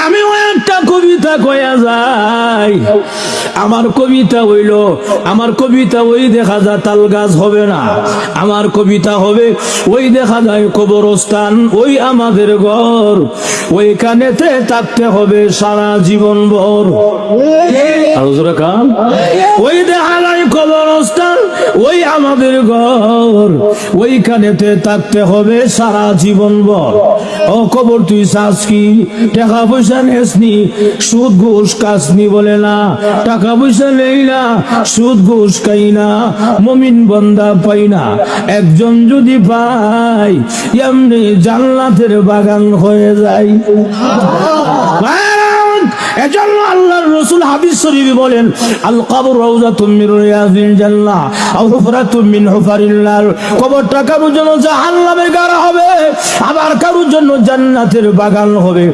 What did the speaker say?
আমি একটা কবিতা কয়া যাই, আমার কবিতা হইল, আমার কবিতা ওই দেখা যায় তাল গাছ হবে না, আমার কবিতা হবে ওই দেখা যায় কবরস্থান, ওই আমাদের ঘর, ওইখানেতে থাকতে হবে সারা জীবন ভর। ওই দেখা যায় কবরস্থান, ওই আমাদের ঘর, ওইখানেতে থাকতে হবে সারা জীবন ভর। ও কবর তুই চাস কি? টাকা পয়সা নেসনি, সুদ ঘুষ কাসনি বলে না, টাকা পয়সা নেই না, সুদ ঘুষ খাই না, মুমিন বান্দা পাই না, একজন যদি পাই এমনি জান্নাতের বাগান হয়ে যায়। এজন্য আল্লাহর রাসূল হাদিস শরীফে বলেন, আল কবর রাউযাতুম মিন রিয়াজিল জান্নাহ আও হুফরাতুম মিন হুফারিল নার। কবরটা কারোর জন্য জাহান্নামের গাড়া হবে, আবার কারোর জন্য জান্নাতের বাগান হবে।